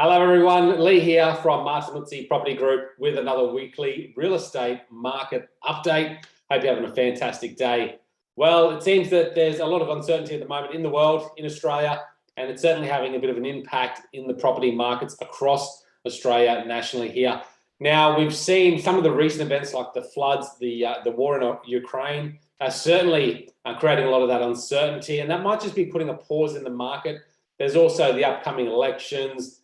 Hello everyone, Leigh here from Martinuzzi Property Group with another weekly real estate market update. Hope you're having a fantastic day. Well, it seems that there's a lot of uncertainty at the moment in the world, in Australia, and it's certainly having a bit of an impact in the property markets across Australia nationally here. Now, we've seen some of the recent events like the floods, the war in Ukraine are certainly creating a lot of that uncertainty, and that might just be putting a pause in the market. There's also the upcoming elections.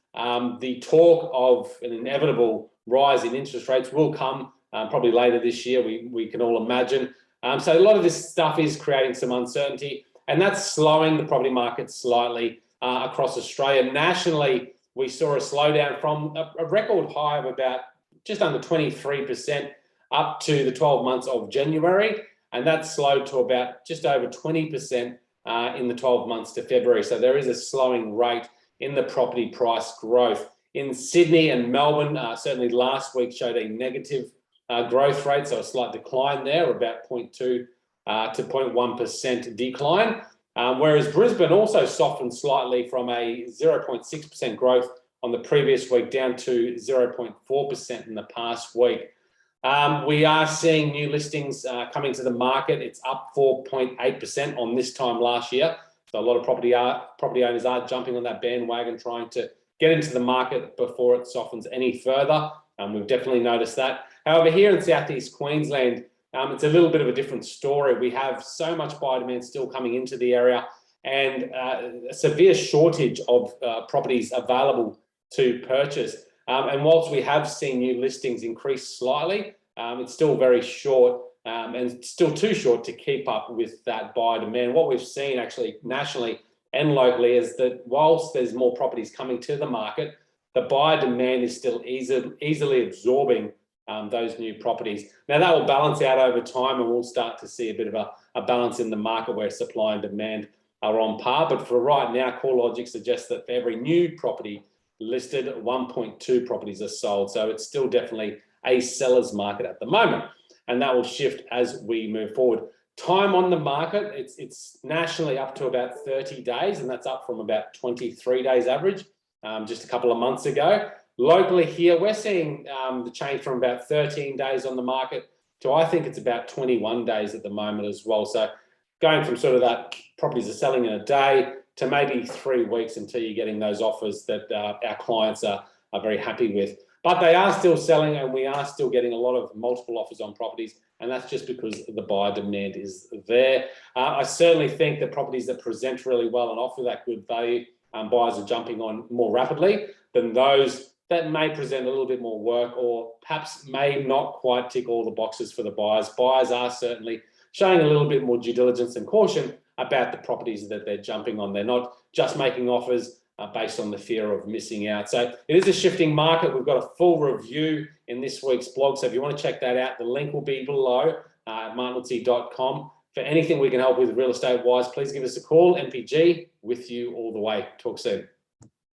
The talk of an inevitable rise in interest rates will come probably later this year, we can all imagine. So a lot of this stuff is creating some uncertainty, and that's slowing the property market slightly across Australia. Nationally, we saw a slowdown from a record high of about just under 23% up to the 12 months of January, and that slowed to about just over 20% in the 12 months to February. So there is a slowing rate in the property price growth. In Sydney and Melbourne, certainly last week showed a negative growth rate, so a slight decline there, about 0.2 to 0.1% decline. Whereas Brisbane also softened slightly from a 0.6% growth on the previous week down to 0.4% in the past week. We are seeing new listings coming to the market. It's up 4.8% on this time last year. So a lot of property owners are jumping on that bandwagon, trying to get into the market before it softens any further. We've definitely noticed that. However, here in Southeast Queensland, it's a little bit of a different story. We have so much buyer demand still coming into the area, and a severe shortage of properties available to purchase. And whilst we have seen new listings increase slightly, it's still very short. And still too short to keep up with that buyer demand. What we've seen actually nationally and locally is that whilst there's more properties coming to the market, the buyer demand is still easily absorbing those new properties. Now that will balance out over time, and we'll start to see a bit of a balance in the market where supply and demand are on par. But for right now, CoreLogic suggests that for every new property listed, 1.2 properties are sold. So it's still definitely a seller's market at the moment, and that will shift as we move forward. Time on the market, it's nationally up to about 30 days, and that's up from about 23 days average just a couple of months ago. Locally here, we're seeing the change from about 13 days on the market to, I think it's about 21 days at the moment as well. So going from sort of that properties are selling in a day to maybe 3 weeks until you're getting those offers that our clients are very happy with. But they are still selling, and we are still getting a lot of multiple offers on properties, and that's just because the buyer demand is there. I certainly think that properties that present really well and offer that good value, buyers are jumping on more rapidly than those that may present a little bit more work or perhaps may not quite tick all the boxes for the buyers. Buyers are certainly showing a little bit more due diligence and caution about the properties that they're jumping on. They're not just making offers based on the fear of missing out. So it is a shifting market. We've got a full review in this week's blog. So if you want to check that out, the link will be below at martinuzzi.com. For anything we can help with real estate wise, please give us a call. MPG with you all the way. Talk soon.